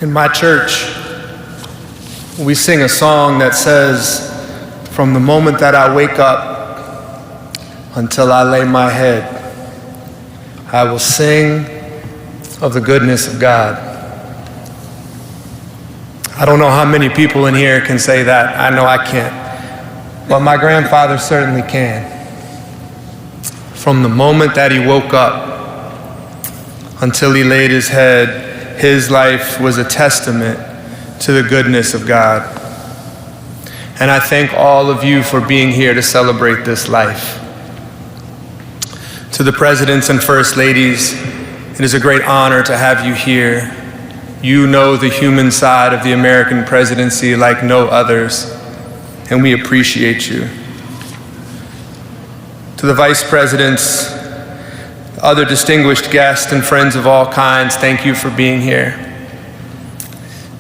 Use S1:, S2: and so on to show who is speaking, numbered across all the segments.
S1: In my church, we sing a song that says, "From the moment that I wake up until I lay my head, I will sing of the goodness of God." I don't know how many people in here can say that. I know I can't. But my grandfather certainly can. From the moment that he woke up until he laid his head, his life was a testament to the goodness of God. And I thank all of you for being here to celebrate this life. To the presidents and first ladies, it is a great honor to have you here. You know the human side of the American presidency like no others, and we appreciate you. To the vice presidents, other distinguished guests, and friends of all kinds, thank you for being here.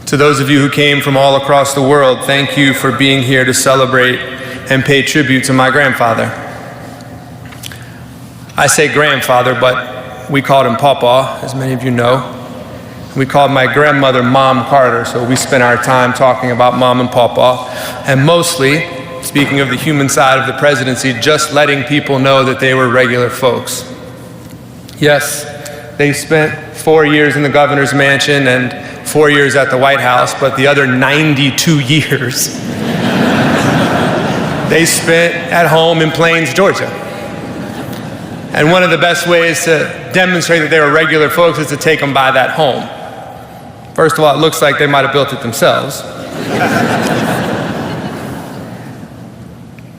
S1: To those of you who came from all across the world, thank you for being here to celebrate and pay tribute to my grandfather. I say grandfather, but we called him Papa, as many of you know. We called my grandmother Mom Carter, so we spent our time talking about Mom and Papa, and mostly, speaking of the human side of the presidency, just letting people know that they were regular folks. Yes, they spent 4 years in the governor's mansion and 4 years at the White House, but the other 92 years they spent at home in Plains, Georgia. And one of the best ways to demonstrate that they were regular folks is to take them by that home. First of all, it looks like they might have built it themselves.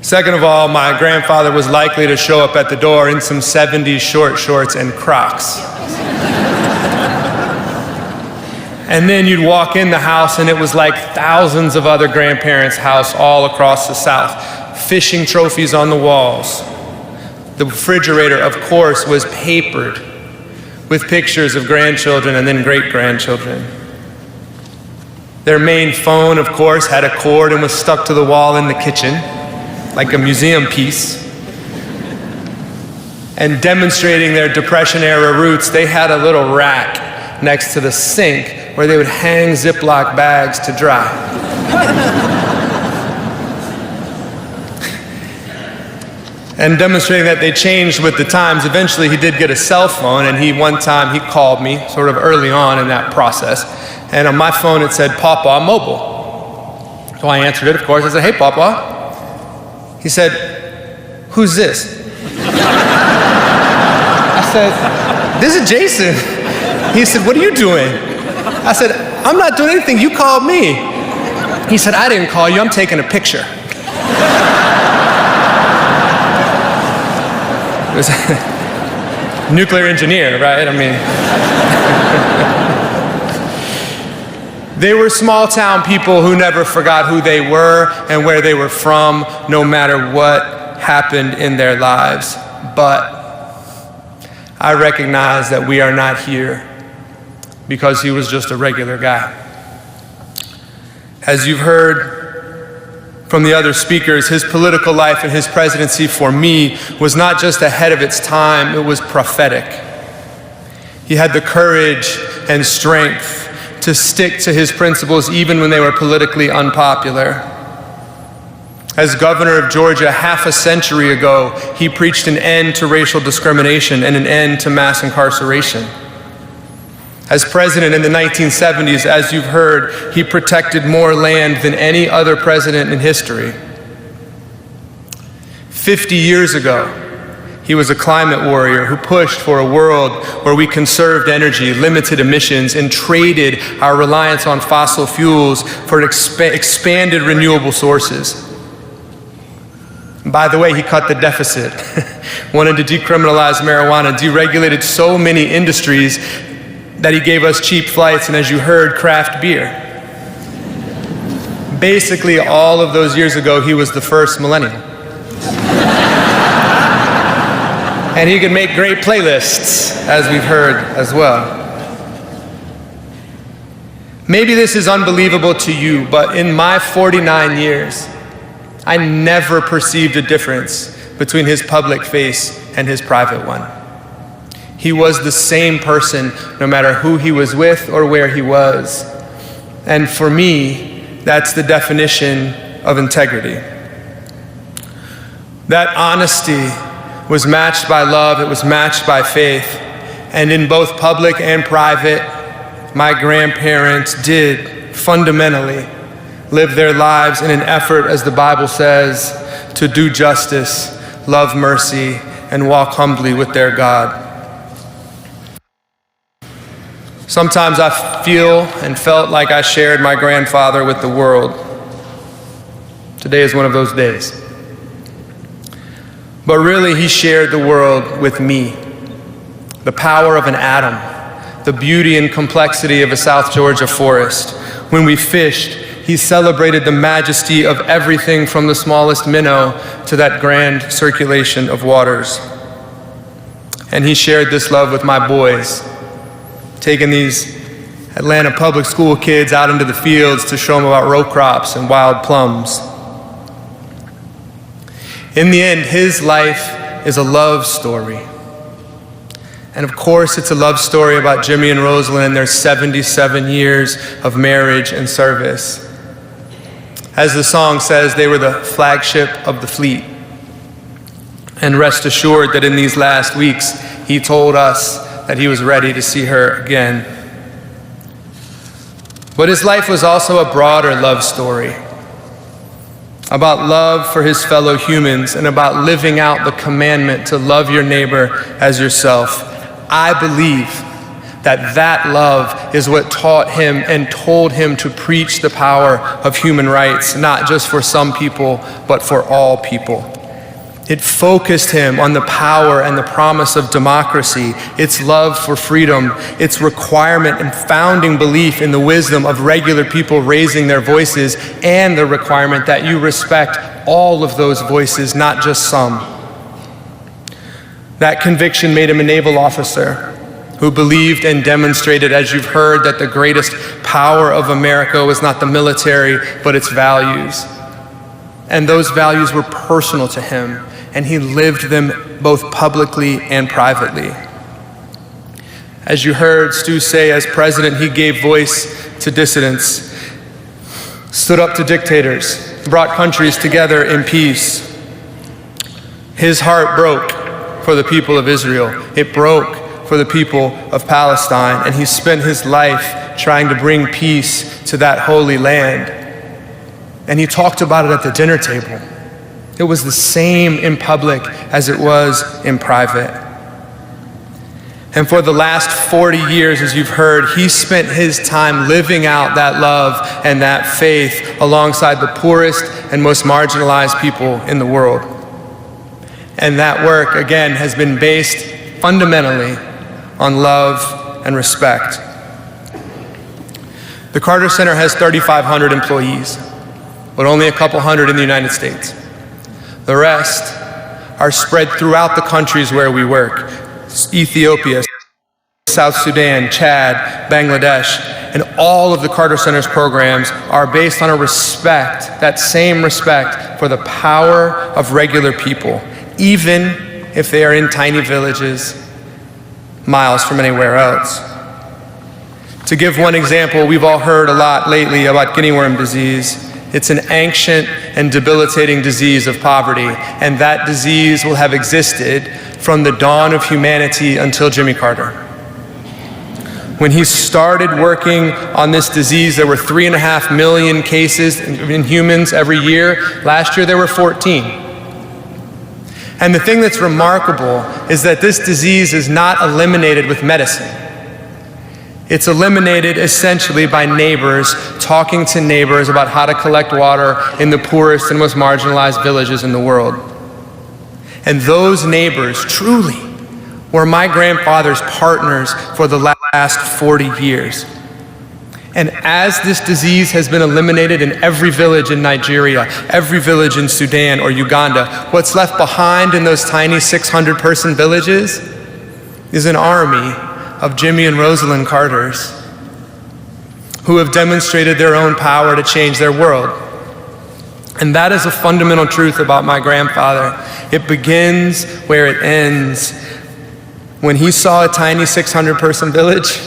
S1: Second of all, my grandfather was likely to show up at the door in some 70s short shorts and Crocs. And then you'd walk in the house and it was like thousands of other grandparents' house all across the South. Fishing trophies on the walls. The refrigerator, of course, was papered with pictures of grandchildren and then great-grandchildren. Their main phone, of course, had a cord and was stuck to the wall in the kitchen, like a museum piece. And demonstrating their Depression-era roots, they had a little rack next to the sink where they would hang Ziploc bags to dry. And demonstrating that they changed with the times, eventually he did get a cell phone, and one time he called me sort of early on in that process. And on my phone it said, "Papa Mobile." So I answered it, of course. I said, "Hey, Papa." He said, "Who's this?" I said, "This is Jason." He said, "What are you doing?" I said, "I'm not doing anything. You called me." He said, "I didn't call you. I'm taking a picture." It was a nuclear engineer, right? I mean, they were small town people who never forgot who they were and where they were from, no matter what happened in their lives. But I recognize that we are not here because he was just a regular guy. As you've heard from the other speakers, his political life and his presidency for me was not just ahead of its time, it was prophetic. He had the courage and strength to stick to his principles even when they were politically unpopular. As governor of Georgia half a century ago, he preached an end to racial discrimination and an end to mass incarceration. As president in the 1970s, as you've heard, he protected more land than any other president in history. 50 years ago, he was a climate warrior who pushed for a world where we conserved energy, limited emissions, and traded our reliance on fossil fuels for expanded renewable sources. By the way, he cut the deficit, wanted to decriminalize marijuana, deregulated so many industries that he gave us cheap flights and, as you heard, craft beer. Basically, all of those years ago, he was the first millennial. And he could make great playlists, as we've heard as well. Maybe this is unbelievable to you, but in my 49 years, I never perceived a difference between his public face and his private one. He was the same person no matter who he was with or where he was. And for me, that's the definition of integrity. That honesty was matched by love, it was matched by faith. And in both public and private, my grandparents did fundamentally live their lives in an effort, as the Bible says, to do justice, love mercy, and walk humbly with their God. Sometimes I feel and felt like I shared my grandfather with the world. Today is one of those days. But really, he shared the world with me. The power of an atom, the beauty and complexity of a South Georgia forest. When we fished, he celebrated the majesty of everything from the smallest minnow to that grand circulation of waters. And he shared this love with my boys, taking these Atlanta public school kids out into the fields to show them about row crops and wild plums. In the end, his life is a love story. And of course, it's a love story about Jimmy and Rosalind and their 77 years of marriage and service. As the song says, they were the flagship of the fleet. And rest assured that in these last weeks, he told us that he was ready to see her again. But his life was also a broader love story, about love for his fellow humans and about living out the commandment to love your neighbor as yourself. I believe that love is what taught him and told him to preach the power of human rights, not just for some people, but for all people. It focused him on the power and the promise of democracy, its love for freedom, its requirement and founding belief in the wisdom of regular people raising their voices, and the requirement that you respect all of those voices, not just some. That conviction made him a naval officer who believed and demonstrated, as you've heard, that the greatest power of America was not the military, but its values. And those values were personal to him, and he lived them both publicly and privately. As you heard Stu say, as president, he gave voice to dissidents, stood up to dictators, brought countries together in peace. His heart broke for the people of Israel. It broke for the people of Palestine, and he spent his life trying to bring peace to that holy land. And he talked about it at the dinner table. It was the same in public as it was in private. And for the last 40 years, as you've heard, he spent his time living out that love and that faith alongside the poorest and most marginalized people in the world. And that work, again, has been based fundamentally on love and respect. The Carter Center has 3,500 employees, but only a couple hundred in the United States. The rest are spread throughout the countries where we work: Ethiopia, South Sudan, Chad, Bangladesh, and all of the Carter Center's programs are based on a respect, that same respect for the power of regular people, even if they are in tiny villages miles from anywhere else. To give one example, we've all heard a lot lately about guinea worm disease. It's an ancient and debilitating disease of poverty, and that disease will have existed from the dawn of humanity until Jimmy Carter. When he started working on this disease, there were 3.5 million cases in humans every year. Last year, there were 14. And the thing that's remarkable is that this disease is not eliminated with medicine. It's eliminated essentially by neighbors talking to neighbors about how to collect water in the poorest and most marginalized villages in the world. And those neighbors truly were my grandfather's partners for the last 40 years. And as this disease has been eliminated in every village in Nigeria, every village in Sudan or Uganda, what's left behind in those tiny 600-person villages is an army of Jimmy and Rosalind Carters who have demonstrated their own power to change their world. And that is a fundamental truth about my grandfather. It begins where it ends. When he saw a tiny 600-person village,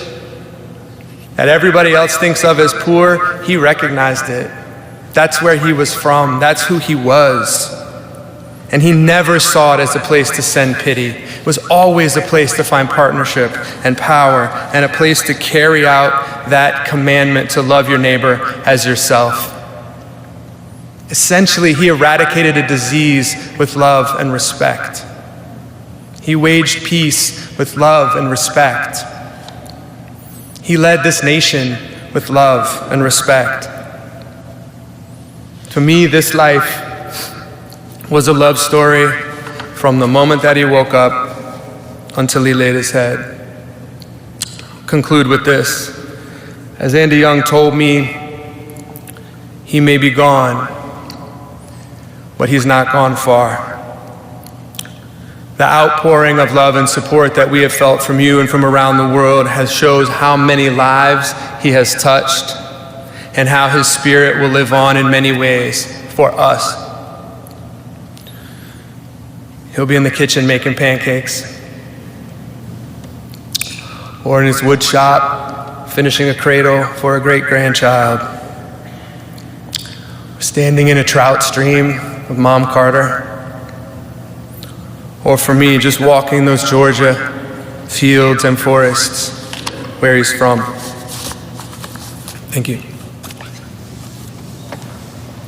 S1: that everybody else thinks of as poor, he recognized it. That's where he was from. That's who he was. And he never saw it as a place to send pity. It was always a place to find partnership and power, and a place to carry out that commandment to love your neighbor as yourself. Essentially, he eradicated a disease with love and respect. He waged peace with love and respect. He led this nation with love and respect. To me, this life was a love story from the moment that he woke up until he laid his head. I'll conclude with this. As Andy Young told me, he may be gone, but he's not gone far. The outpouring of love and support that we have felt from you and from around the world shows how many lives he has touched and how his spirit will live on in many ways for us. He'll be in the kitchen making pancakes, or in his wood shop finishing a cradle for a great-grandchild, standing in a trout stream with Mom Carter, or for me, just walking those Georgia fields and forests where he's from. Thank you.